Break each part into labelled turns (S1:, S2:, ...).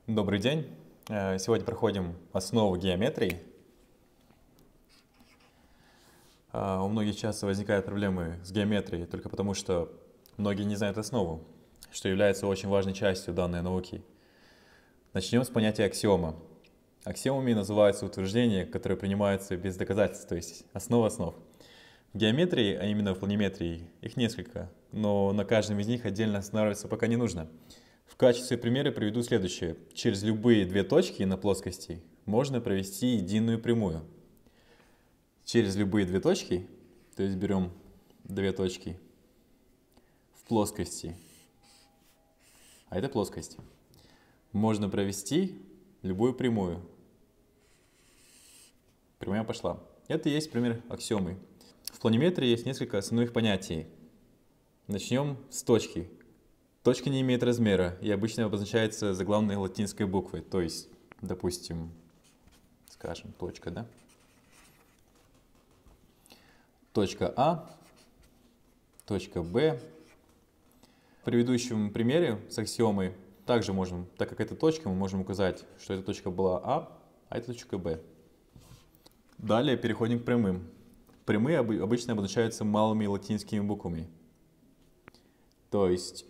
S1: Добрый день. Сегодня проходим основу геометрии. У многих часто возникают проблемы с геометрией только потому, что многие не знают основу, что является очень важной частью данной науки. Начнем с понятия аксиома. Аксиомами называются утверждения, которые принимаются без доказательств, то есть основа основ. В геометрии, а именно в планиметрии, их несколько, но на каждом из них отдельно останавливаться пока не нужно. В качестве примера приведу следующее. Через любые две точки на плоскости можно провести единую прямую. Через любые две точки, то есть берем две точки в плоскости, а это плоскость, можно провести любую прямую. Прямая пошла. Это и есть пример аксиомы. В планиметрии есть несколько основных понятий. Начнем с точки. Точка не имеет размера и обычно обозначается заглавной латинской буквой, то есть, допустим, скажем, точка, да? Точка А, точка Б. В предыдущем примере с аксиомой также можем, так как это точка, мы можем указать, что эта точка была а это точка Б. Далее переходим к прямым. Прямые обычно обозначаются малыми латинскими буквами. То есть,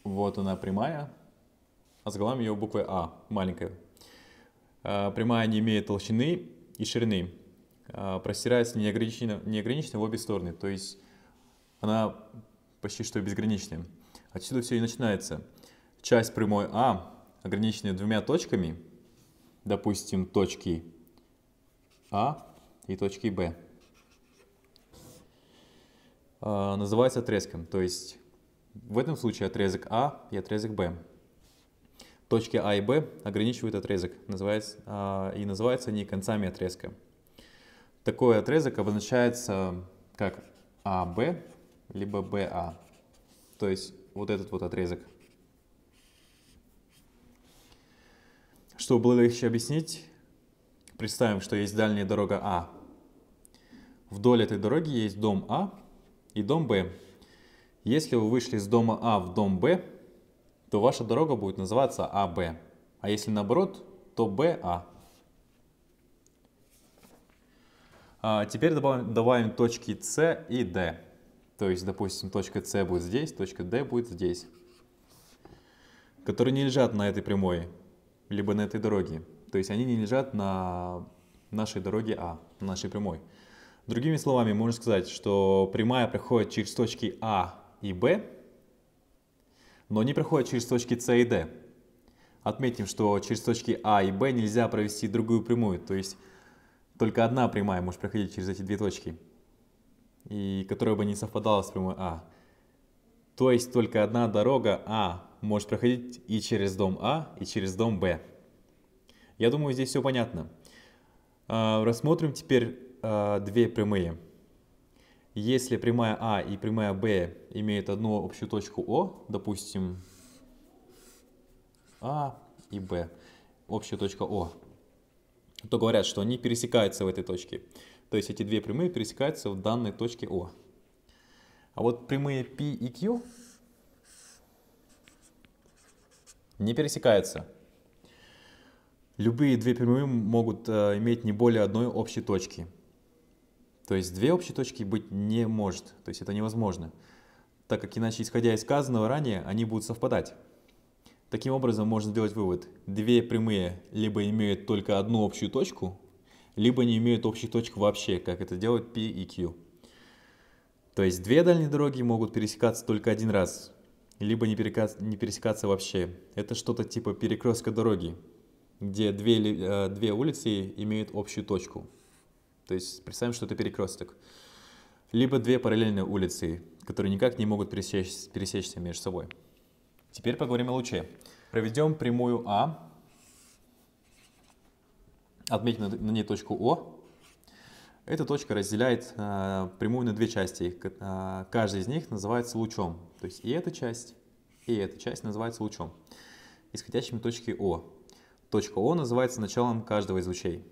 S1: вот она прямая, а заглавим ее буквой А, маленькая. Прямая не имеет толщины и ширины, простирается неограниченно в обе стороны, то есть она почти что безграничная. Отсюда все и начинается. Часть прямой А, ограниченная двумя точками, допустим, точки А и точки Б, называется отрезком, то есть в этом случае отрезок А и отрезок Б. Точки А и Б ограничивают отрезок, и называются они концами отрезка. Такой отрезок обозначается как АБ, либо БА, то есть вот этот вот отрезок. Чтобы было легче объяснить, представим, что есть дальняя дорога А. Вдоль этой дороги есть дом А и дом Б. Если вы вышли с дома А в дом Б, то ваша дорога будет называться АБ. А если наоборот, то БА. Теперь добавим точки С и Д. То есть, допустим, точка С будет здесь, точка Д будет здесь, которые не лежат на этой прямой, либо на этой дороге. То есть они не лежат на нашей дороге А, на нашей прямой. Другими словами, можно сказать, что прямая проходит через точки А и Б, но не проходит через точки С и Д. Отметим, что через точки А и Б нельзя провести другую прямую, то есть только одна прямая может проходить через эти две точки, и которая бы не совпадала с прямой А. То есть только одна дорога А может проходить и через дом А, и через дом Б. Я думаю, здесь все понятно. Рассмотрим теперь две прямые. Если прямая А и прямая Б имеют одну общую точку О, допустим, А и Б, общая точка О, то говорят, что они пересекаются в этой точке. То есть эти две прямые пересекаются в данной точке О. А вот прямые P и Q не пересекаются. Любые две прямые могут иметь не более одной общей точки. То есть две общие точки быть не может, то есть это невозможно, так как иначе, исходя из сказанного ранее, они будут совпадать. Таким образом, можно сделать вывод: две прямые либо имеют только одну общую точку, либо не имеют общих точек вообще, как это делают P и Q. То есть две дальние дороги могут пересекаться только один раз, либо не пересекаться вообще. Это что-то типа перекрестка дороги, где две улицы имеют общую точку. То есть представим, что это перекресток. Либо две параллельные улицы, которые никак не могут пересечься между собой. Теперь поговорим о луче. Проведем прямую А, отметим на ней точку О. Эта точка разделяет прямую на две части. Каждая из них называется лучом. То есть и эта часть называется лучом, исходящим от точки О. Точка О называется началом каждого из лучей.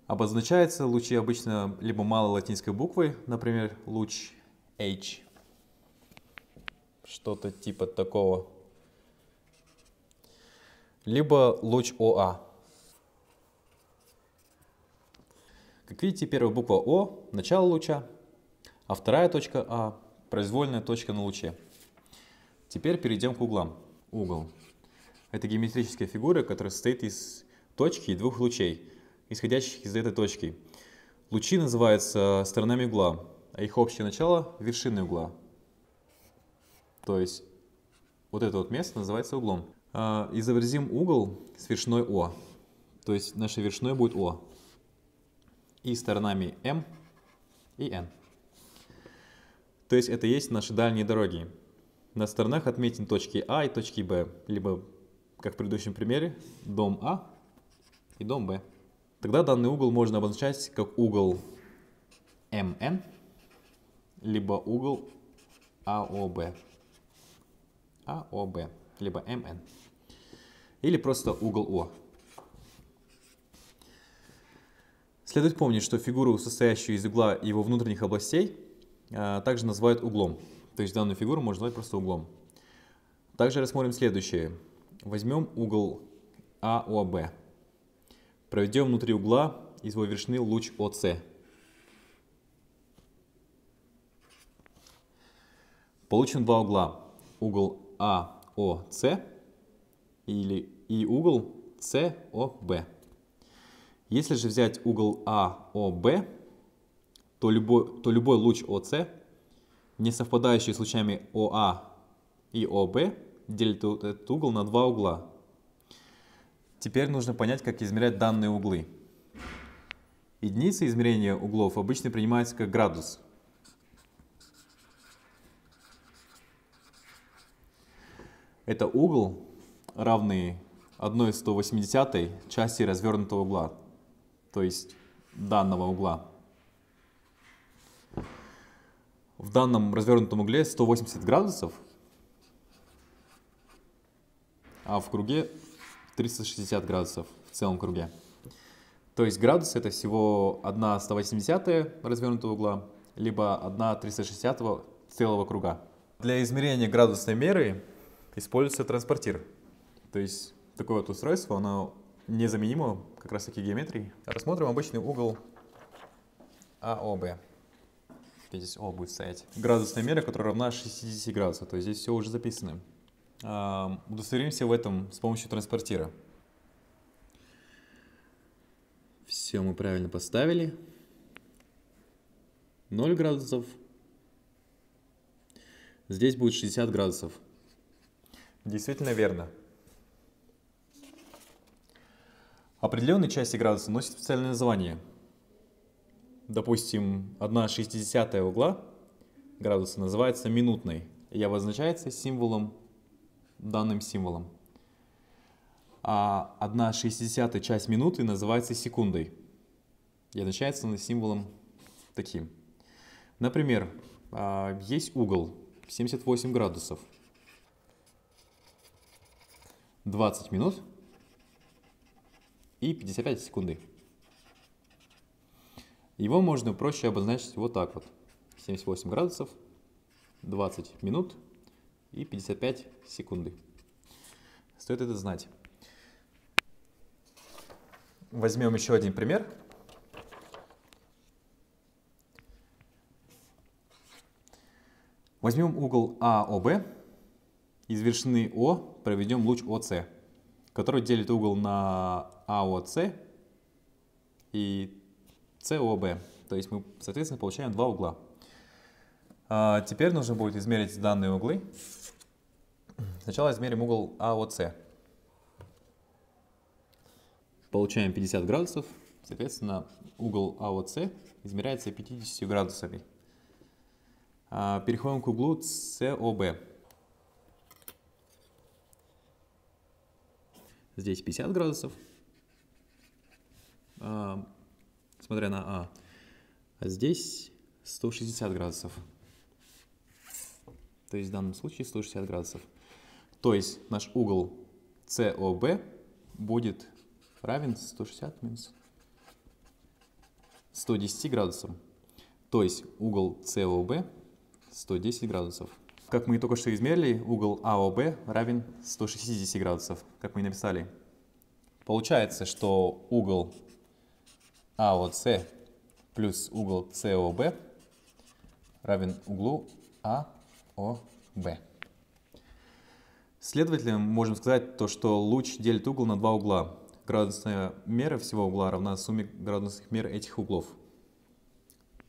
S1: Обозначаются лучи обычно либо малой латинской буквой, например, луч H, что-то типа такого. либо луч ОА. Как видите, первая буква О – начало луча, а вторая точка А – произвольная точка на луче. Теперь перейдем к углам. Угол – это геометрическая фигура, которая состоит из точки и двух лучей, исходящих из этой точки. Лучи называются сторонами угла, а их общее начало – вершиной угла. То есть вот это вот место называется углом. Изобразим угол с вершиной О. То есть нашей вершиной будет О. И сторонами М и Н. То есть это есть наши дальние дороги. На сторонах отметим точки А и точки Б. Либо, как в предыдущем примере, дом А и дом Б. Тогда данный угол можно обозначать как угол МН, либо угол АОБ. АОБ, либо МН. Или просто угол О. Следует помнить, что фигуру, состоящую из угла и его внутренних областей, также называют углом. То есть данную фигуру можно назвать просто углом. Также рассмотрим следующее. Возьмем угол АОБ. Проведем внутри угла из его вершины луч ОС. Получим два угла. Угол АОС и угол СОБ. Если же взять угол АОБ, то любой луч ОС, не совпадающий с лучами ОА и ОБ, делит этот угол на два угла. Теперь нужно понять, как измерять данные углы. Единица измерения углов обычно принимается как градус. Это угол, равный 1/180 части развернутого угла, то есть данного угла. В данном развернутом угле 180 градусов, а в круге 360 градусов в целом круге. То есть градус это всего 1/180 развернутого угла, либо 1/360 целого круга. Для измерения градусной меры используется транспортир. То есть такое вот устройство, оно незаменимо как раз таки геометрии. Рассмотрим обычный угол АОБ. Здесь О будет стоять. Градусная мера, которая равна 60 градусов. То есть здесь все уже записано. Удостоверимся в этом с помощью транспортира. Все мы правильно поставили. 0 градусов. Здесь будет 60 градусов. Действительно верно. Определенные части градуса носят специальное название. Допустим, 1/60 угла градуса называется минутной и обозначается символом, данным символом. А 1/60 часть минуты называется секундой и обозначается символом таким. Например, есть угол 78 градусов, 20 минут и 55 секунды. Его можно проще обозначить вот так вот. 78 градусов, 20 минут и 55 секунды. Стоит это знать. Возьмем еще один пример. Возьмем угол АОБ. Из вершины О проведем луч ОС, который делит угол на АОС и СОБ. То есть мы, соответственно, получаем два угла. Теперь нужно будет измерить данные углы. Сначала измерим угол АОС. Получаем 50 градусов. Соответственно, угол АОС измеряется 50 градусами. Переходим к углу СОБ. Здесь 50 градусов, смотря на А здесь 160 градусов. То есть в данном случае 160 градусов. То есть наш угол СОБ будет равен 160 минус 110 градусам. То есть угол СОБ 110 градусов. Как мы только что измерили, угол АОБ равен 160 градусов, как мы и написали. Получается, что угол АОС плюс угол СОБ равен углу АОБ. Следовательно, мы можем сказать, что луч делит угол на два угла. Градусная мера всего угла равна сумме градусных мер этих углов.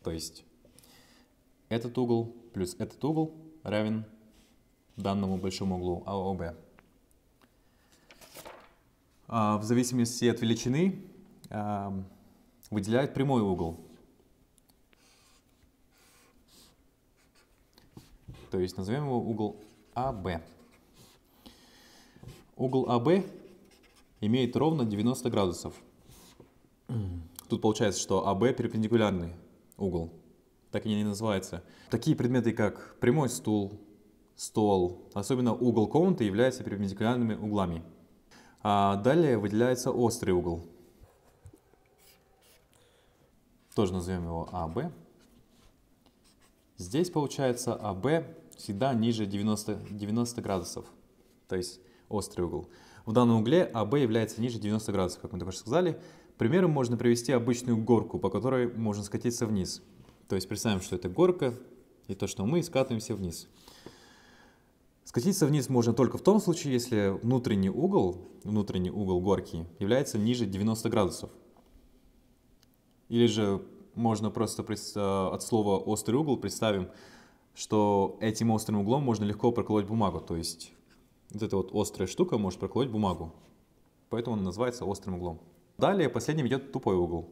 S1: То есть этот угол плюс этот угол равен данному большому углу АОБ. В зависимости от величины выделяет прямой угол. То есть назовем его угол АБ. Угол АБ имеет ровно 90 градусов. Тут получается, что АБ перпендикулярный угол. Так они и называются. Такие предметы, как прямой стул, стол, особенно угол комнаты, являются перпендикулярными углами. А далее выделяется острый угол. Тоже назовем его АБ. Здесь получается АБ всегда ниже 90 градусов. То есть острый угол. В данном угле АБ является ниже 90 градусов, как мы только что сказали. Примером можно привести обычную горку, по которой можно скатиться вниз. То есть представим, что это горка, и то, что мы скатываемся вниз. Скатиться вниз можно только в том случае, если внутренний угол горки является ниже 90 градусов. Или же можно просто от слова «острый угол» представим, что этим острым углом можно легко проколоть бумагу. То есть вот эта вот острая штука может проколоть бумагу. Поэтому он называется острым углом. Далее последним идет тупой угол.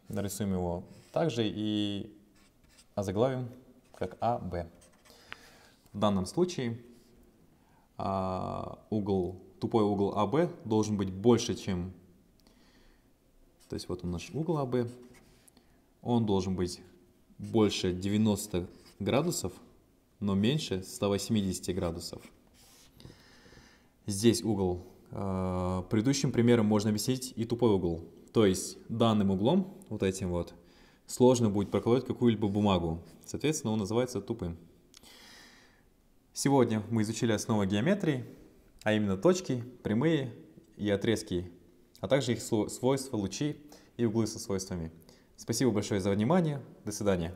S1: Нарисуем его также и озаглавим как АБ. В данном случае тупой угол АБ должен быть больше, чем... То есть вот он наш угол АБ. Он должен быть больше 90 градусов, но меньше 180 градусов. Здесь угол. Предыдущим примером можно объяснить и тупой угол. То есть данным углом, вот этим вот, сложно будет проколоть какую-либо бумагу. Соответственно, он называется тупым. Сегодня мы изучили основы геометрии, а именно точки, прямые и отрезки, а также их свойства, лучи и углы со свойствами. Спасибо большое за внимание. До свидания.